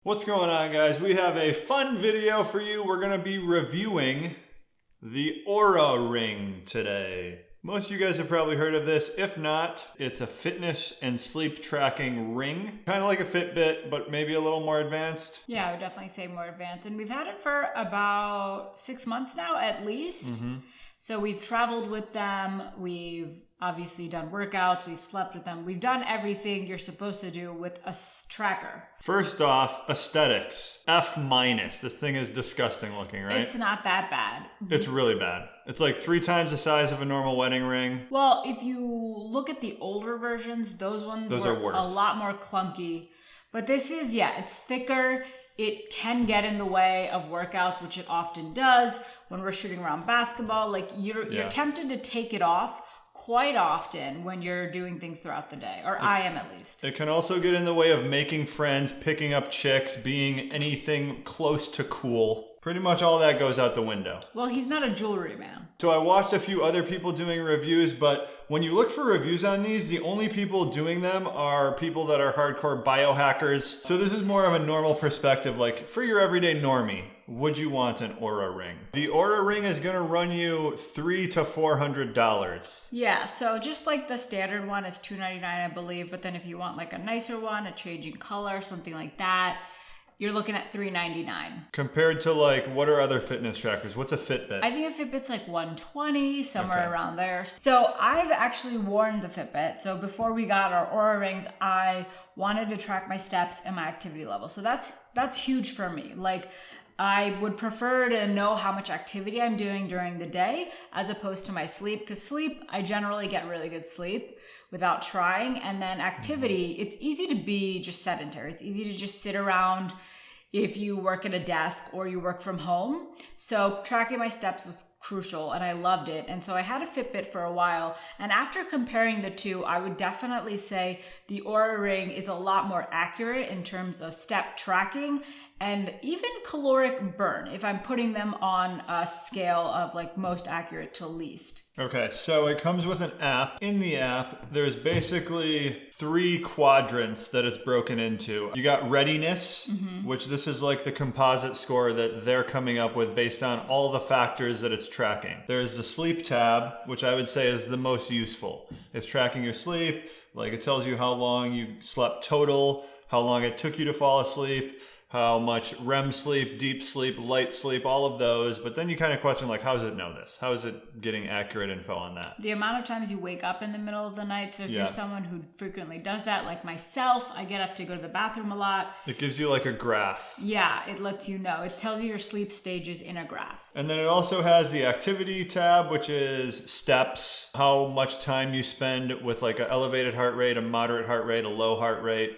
What's going on, guys? We have a fun video for you. We're going to be reviewing the Oura ring today. Most of you guys have probably heard of this. If not, it's a fitness and sleep tracking ring. Kind of like a Fitbit, but maybe a little more advanced. Yeah, I would definitely say more advanced. And we've had it for about 6 months now, at least. So we've traveled with them. We've obviously done workouts. We've slept with them. We've done everything you're supposed to do with a tracker. First off, aesthetics. F-. This thing is disgusting looking, right? It's not that bad. It's really bad. It's like 3 times the size of a normal wedding ring. Well, if you look at the older versions, those were are worse. A lot more clunky. But this is, it's thicker. It can get in the way of workouts, which it often does. When we're shooting around basketball, like you're tempted to take it off quite often when you're doing things throughout the day, or I am at least. It can also get in the way of making friends, picking up chicks, being anything close to cool. Pretty much all that goes out the window. Well, he's not a jewelry man. So I watched a few other people doing reviews, but when you look for reviews on these, the only people doing them are people that are hardcore biohackers. So this is more of a normal perspective, like for your everyday normie, would you want an Oura ring? The Oura ring is gonna run you $300 to $400. Yeah, so just like the standard one is $299, I believe, but then if you want like a nicer one, a changing color, something like that, you're looking at $399. Compared to like, what are other fitness trackers? What's a Fitbit? I think a Fitbit's like $120, somewhere around there. So I've actually worn the Fitbit. So before we got our Oura rings, I wanted to track my steps and my activity level. So that's huge for me. Like, I would prefer to know how much activity I'm doing during the day as opposed to my sleep, because sleep, I generally get really good sleep without trying. And then activity, it's easy to be just sedentary. It's easy to just sit around if you work at a desk or you work from home. So tracking my steps was crucial and I loved it. And so I had a Fitbit for a while. And after comparing the two, I would definitely say the Oura ring is a lot more accurate in terms of step tracking and even caloric burn, if I'm putting them on a scale of like most accurate to least. Okay, so it comes with an app. In the app, there's basically 3 quadrants that it's broken into. You got Readiness, which this is like the composite score that they're coming up with based on all the factors that it's tracking. There's the sleep tab, which I would say is the most useful. It's tracking your sleep, like it tells you how long you slept total, how long it took you to fall asleep, how much REM sleep, deep sleep, light sleep, all of those. But then you kind of question, like, how does it know this? How is it getting accurate info on that? The amount of times you wake up in the middle of the night. So if you're someone who frequently does that, like myself, I get up to go to the bathroom a lot. It gives you like a graph. Yeah, it lets you know. It tells you your sleep stages in a graph. And then it also has the activity tab, which is steps, how much time you spend with like an elevated heart rate, a moderate heart rate, a low heart rate.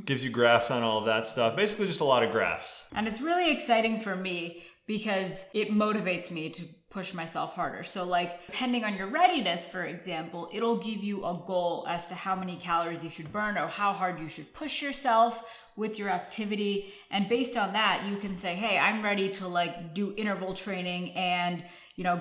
Gives you graphs on all of that stuff. Basically just a lot of graphs. And it's really exciting for me because it motivates me to push myself harder. So like depending on your readiness, for example, it'll give you a goal as to how many calories you should burn or how hard you should push yourself with your activity. And based on that, you can say, hey, I'm ready to like do interval training and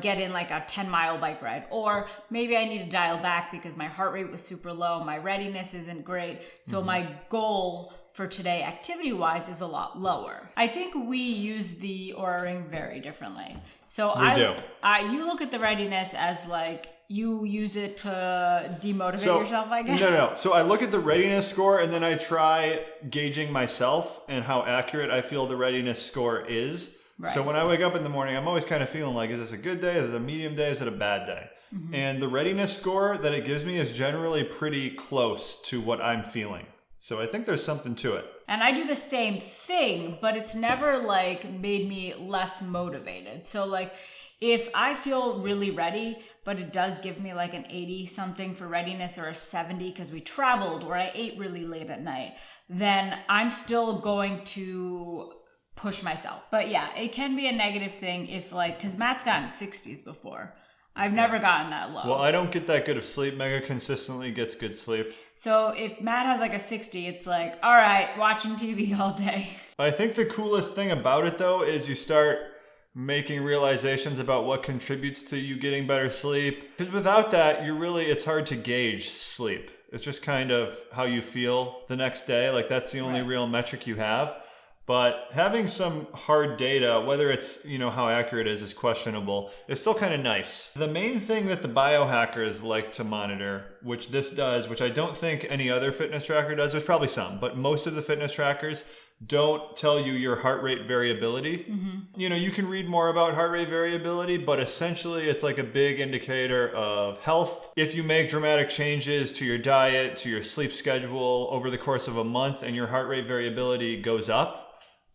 get in like a 10-mile bike ride. Or maybe I need to dial back because my heart rate was super low, my readiness isn't great. So my goal for today activity-wise is a lot lower. I think we use the Oura ring very differently. So you look at the readiness as like you use it to demotivate yourself, I guess? No. So I look at the readiness score and then I try gauging myself and how accurate I feel the readiness score is. Right. So when I wake up in the morning, I'm always kind of feeling like, is this a good day? Is it a medium day? Is it a bad day? And the readiness score that it gives me is generally pretty close to what I'm feeling. So I think there's something to it. And I do the same thing, but it's never like made me less motivated. So like if I feel really ready, but it does give me like an 80 something for readiness or a 70 because we traveled or I ate really late at night, then I'm still going to push myself. But yeah, it can be a negative thing if like, because Matt's gotten 60s before. I've never gotten that low. Well, I don't get that good of sleep. Mega consistently gets good sleep. So if Matt has like a 60, it's like, all right, watching TV all day. I think the coolest thing about it though is you start making realizations about what contributes to you getting better sleep. Because without that, it's hard to gauge sleep. It's just kind of how you feel the next day. Like that's the only real metric you have. But having some hard data, whether it's, how accurate it is questionable, is still kind of nice. The main thing that the biohackers like to monitor, which this does, which I don't think any other fitness tracker does, there's probably some, but most of the fitness trackers don't tell you your heart rate variability. You can read more about heart rate variability, but essentially it's like a big indicator of health. If you make dramatic changes to your diet, to your sleep schedule over the course of a month and your heart rate variability goes up,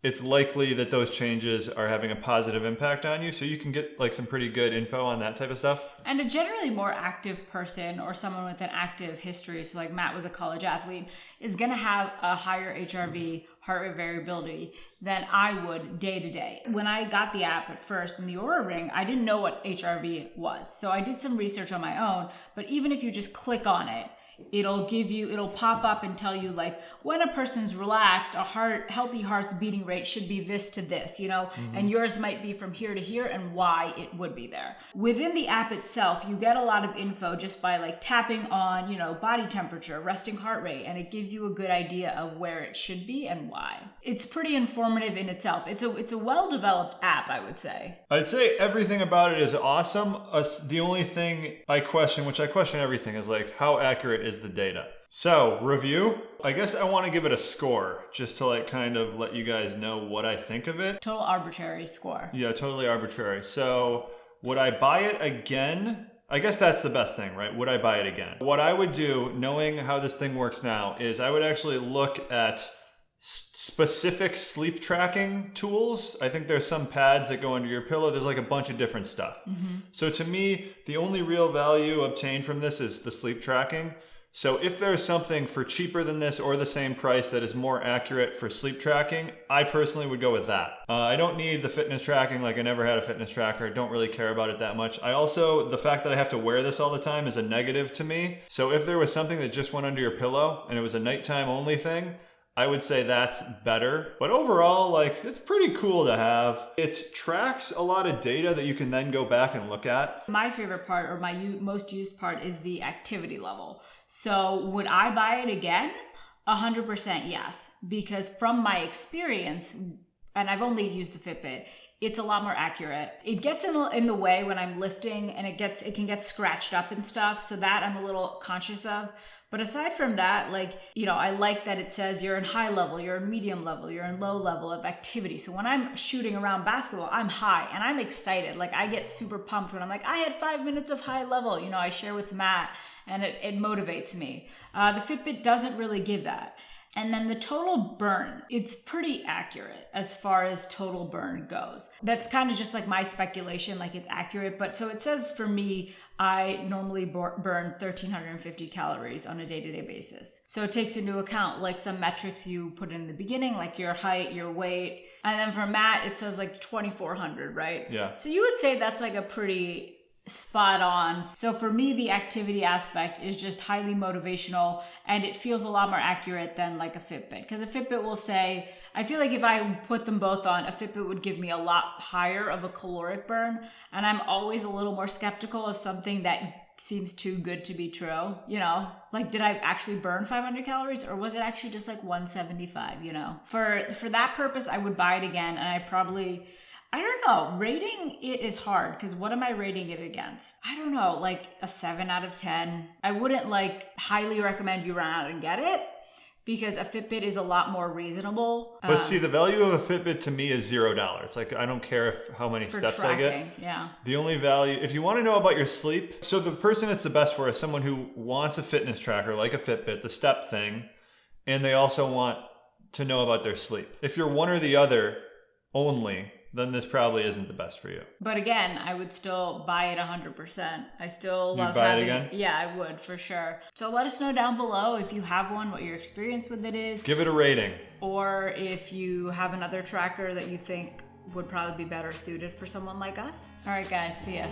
it's likely that those changes are having a positive impact on you. So you can get like some pretty good info on that type of stuff. And a generally more active person or someone with an active history, so like Matt was a college athlete, is going to have a higher HRV, heart rate variability, than I would day to day. When I got the app at first in the Oura Ring, I didn't know what HRV was. So I did some research on my own, but even if you just click on it, it'll pop up and tell you like when a person's relaxed, healthy heart's beating rate should be this to this, and yours might be from here to here and why it would be there. Within the app itself, you get a lot of info just by like tapping on, body temperature, resting heart rate, and it gives you a good idea of where it should be and why. It's pretty informative in itself. It's a well-developed app, I would say. I'd say everything about it is awesome. The only thing I question, which I question everything, is like how accurate is the data. So, review. I guess I want to give it a score just to like kind of let you guys know what I think of it. Total arbitrary score. Yeah, totally arbitrary. So, would I buy it again? I guess that's the best thing, right? Would I buy it again? What I would do, knowing how this thing works now, is I would actually look at specific sleep tracking tools. I think there's some pads that go under your pillow. There's like a bunch of different stuff. So to me, the only real value obtained from this is the sleep tracking. So if there's something for cheaper than this or the same price that is more accurate for sleep tracking, I personally would go with that. I don't need the fitness tracking, like I never had a fitness tracker. I don't really care about it that much. The fact that I have to wear this all the time is a negative to me. So if there was something that just went under your pillow and it was a nighttime only thing, I would say that's better. But overall, like, it's pretty cool to have. It tracks a lot of data that you can then go back and look at. My favorite part, or my most used part, is the activity level. So would I buy it again? 100% yes. Because from my experience, and I've only used the Fitbit, it's a lot more accurate. It gets in the way when I'm lifting, and it can get scratched up and stuff. So that I'm a little conscious of. But aside from that, I like that it says you're in high level, you're in medium level, you're in low level of activity. So when I'm shooting around basketball, I'm high and I'm excited. Like I get super pumped when I'm like, I had 5 minutes of high level. I share with Matt and it motivates me. The Fitbit doesn't really give that. And then the total burn, it's pretty accurate as far as total burn goes. That's kind of just like my speculation, like it's accurate. But so it says for me, I normally burn 1,350 calories on a day-to-day basis. So it takes into account like some metrics you put in the beginning, like your height, your weight. And then for Matt, it says like 2,400, right? Yeah. So you would say that's like a pretty spot on. So for me, the activity aspect is just highly motivational, and it feels a lot more accurate than like a Fitbit. Because a Fitbit will say, I feel like if I put them both on, a Fitbit would give me a lot higher of a caloric burn. And I'm always a little more skeptical of something that seems too good to be true. Like did I actually burn 500 calories or was it actually just like 175, For that purpose, I would buy it again, and I don't know. Rating it is hard because what am I rating it against? I don't know, like a 7 out of 10. I wouldn't highly recommend you run out and get it because a Fitbit is a lot more reasonable. But see, the value of a Fitbit to me is $0. Like I don't care how many steps tracking, I get. Yeah. The only value, if you want to know about your sleep, so the person it's the best for is someone who wants a fitness tracker like a Fitbit, the step thing, and they also want to know about their sleep. If you're one or the other only, then this probably isn't the best for you. But again, I would still buy it 100%. I still love You'd buy it again? Yeah, I would for sure. So let us know down below if you have one, what your experience with it is. Give it a rating. Or if you have another tracker that you think would probably be better suited for someone like us. All right, guys, see ya.